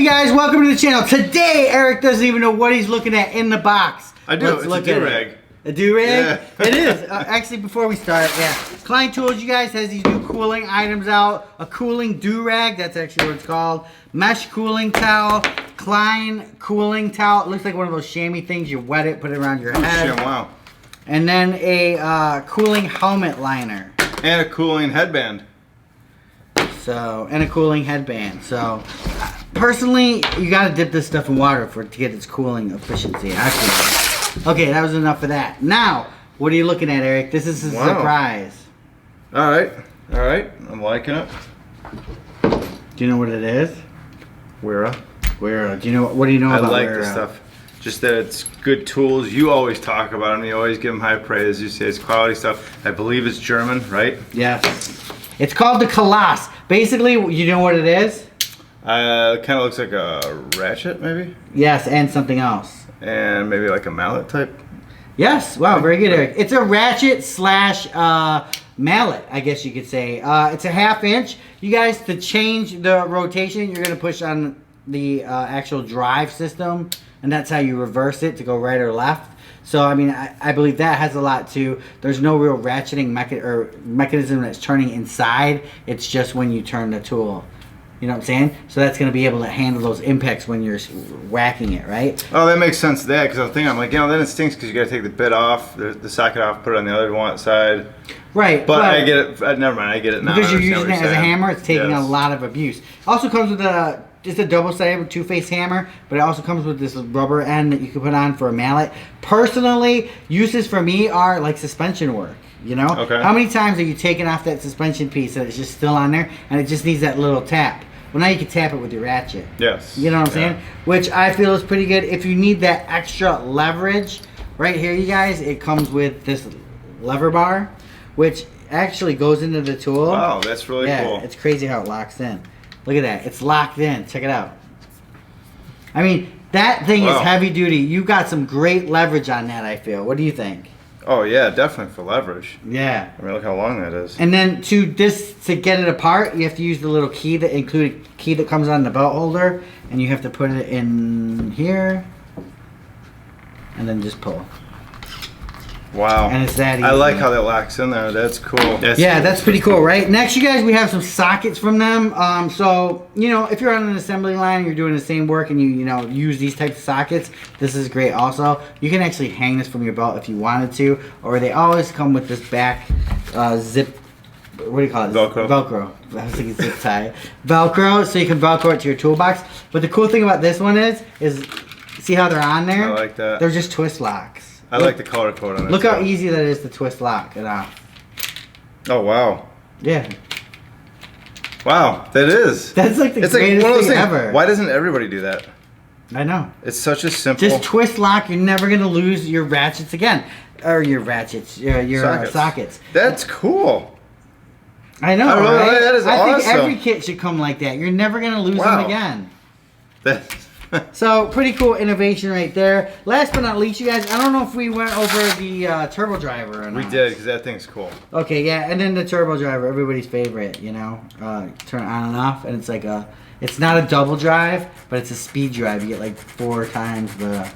guys? Welcome to the channel. Today, Eric doesn't even know what he's looking at in the box. I do. It's a do-rag. A do-rag? Yeah. It is. Actually, before we start, yeah. Klein Tools, you guys, has these new cooling items out. A cooling do-rag. That's actually what it's called. Mesh cooling towel. Klein cooling towel. It looks like one of those chamois things. You wet it, put it around your head. Shit, wow. And then a cooling helmet liner. And a cooling headband. So, and a cooling headband. So, personally, you gotta dip this stuff in water to get its cooling efficiency. Actually, okay, that was enough of that. Now, what are you looking at, Eric? This is a surprise. All right, I'm liking it. Do you know what it is? Wera. Wera. Do you know what do you know about like Wera? this stuff. Just that it's good tools. You always talk about them. You always give them high praise. You say it's quality stuff. I believe it's German, right? Yes. It's called the Colosse. Basically, you know what it is? It kind of looks like a ratchet, maybe? Yes, and something else. And maybe like a mallet type? Yes. Wow, very good, Eric. It's a ratchet slash mallet, I guess you could say. It's a 1/2 inch. You guys, to change the rotation, you're going to push on the actual drive system, and that's how you reverse it to go right or left. So, I mean, I believe that has a lot too. There's no real ratcheting mechanism that's turning inside. It's just when you turn the tool. You know what I'm saying? So that's going to be able to handle those impacts when you're whacking it, right? Oh, that makes sense there, because I'm thinking, I'm like, you know, then it stinks because you got to take the bit off, the socket off, put it on the other one side. Right. But I get it. Never mind, I get it now. Because you're using it as a hammer, it's taking a lot of abuse. Also comes with it's a double-sided two-face hammer, but it also comes with this rubber end that you can put on for a mallet. Personally, uses for me are like suspension work. You know? Okay. How many times are you taking off that suspension piece and it's just still on there and it just needs that little tap? Well, now you can tap it with your ratchet. Yes. You know what I'm saying? Which I feel is pretty good. If you need that extra leverage, right here, you guys, it comes with this lever bar, which actually goes into the tool. Wow, that's really cool. It's crazy how it locks in. Look at that. It's locked in. Check it out. I mean, that thing is heavy duty. You got some great leverage on that, I feel. What do you think? Oh, yeah, definitely for leverage. Yeah. I mean, look how long that is. And then to get it apart, you have to use the little key that comes on the belt holder, and you have to put it in here, and then just pull. Wow. And it's that easy. I like how that locks in there. That's cool. That's pretty cool, right? Next, you guys, we have some sockets from them. So, you know, if you're on an assembly line and you're doing the same work and you use these types of sockets, this is great also. You can actually hang this from your belt if you wanted to, or they always come with this back zip, what do you call it? Velcro. I was thinking zip tie. Velcro, so you can Velcro it to your toolbox. But the cool thing about this one is see how they're on there? I like that. They're just twist locks. I like the color code on it. Look how easy that is to twist lock it off. Oh, wow. Yeah. Wow, that is. That's like the greatest thing ever. Why doesn't everybody do that? I know. It's such a simple... Just twist lock. You're never going to lose your ratchets again. Or your ratchets. Your sockets. That's cool. I know, right? That is awesome. I think every kit should come like that. You're never going to lose them again. So, pretty cool innovation right there. Last but not least, you guys, I don't know if we went over the turbo driver or not. We did, because that thing's cool. Okay, yeah, and then the turbo driver, everybody's favorite, you know. Turn it on and off, and it's like it's not a double drive, but it's a speed drive. You get like 4 times the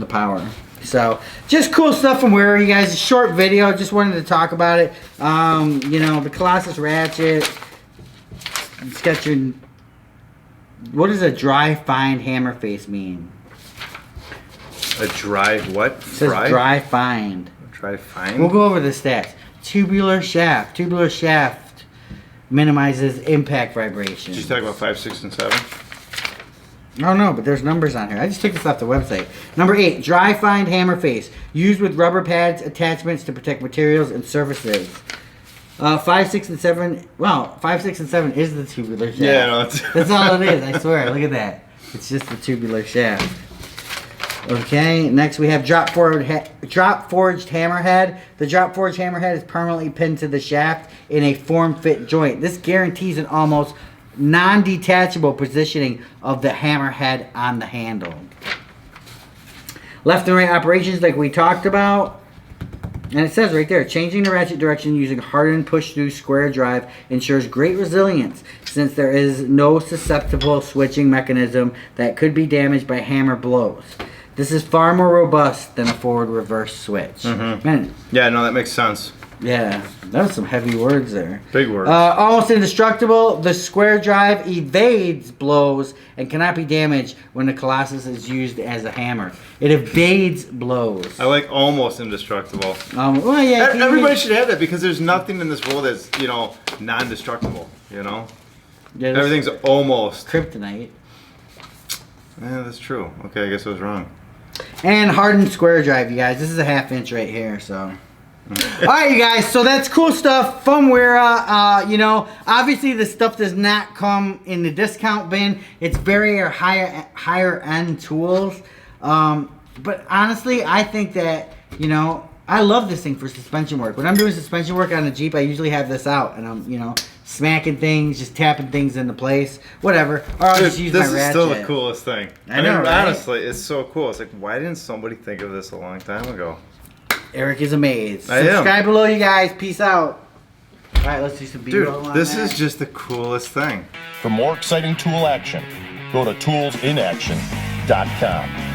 power. So, just cool stuff from Wera, you guys. A short video, just wanted to talk about it. You know, the Colossus ratchet. It's got your... What does a dry find hammer face mean? A dry what? It says dry find. Dry find? We'll go over the stats. Tubular shaft. Tubular shaft minimizes impact vibration. Did you talk about 5, 6, and 7? Oh no, but there's numbers on here. I just took this off the website. Number 8, dry find hammer face. Used with rubber pads, attachments to protect materials and surfaces. 5, 6, and 7. Well, 5, 6, and 7 is the tubular shaft. Yeah, no, that's all it is. I swear. Look at that. It's just the tubular shaft. Okay. Next, we have drop forged hammerhead. The drop forged hammerhead is permanently pinned to the shaft in a form-fit joint. This guarantees an almost non-detachable positioning of the hammerhead on the handle. Left and right operations, like we talked about. And it says right there, changing the ratchet direction using hardened push-through square drive ensures great resilience since there is no susceptible switching mechanism that could be damaged by hammer blows. This is far more robust than a forward-reverse switch. Man, Yeah, no, that makes sense. yeah, that was some heavy words there. Big words. Almost indestructible, the square drive evades blows and cannot be damaged when the Colossus is used as a hammer. It evades blows. I like almost indestructible. Well, yeah, Everybody should have that because there's nothing in this world that's, you know, non-destructible, you know? yeah, Everything's almost. kryptonite. Yeah, that's true. Okay, I guess I was wrong. And hardened square drive, you guys. This is a 1/2 inch right here, so. Alright, you guys, so that's cool stuff from Wera. You know, obviously the stuff does not come in the discount bin. It's very higher end tools. But honestly, I think that, you know, I love this thing for suspension work. When I'm doing suspension work on a Jeep, I usually have this out and I'm, you know, smacking things, just tapping things into place, whatever. Or I'll just use my ratchet. This is still the coolest thing. I know, right? Honestly, it's so cool. It's like, why didn't somebody think of this a long time ago? Eric is amazed. I am. Subscribe below, you guys. Peace out. All right, let's do some B-roll Dude, on this that. is just the coolest thing. For more exciting tool action, go to toolsinaction.com.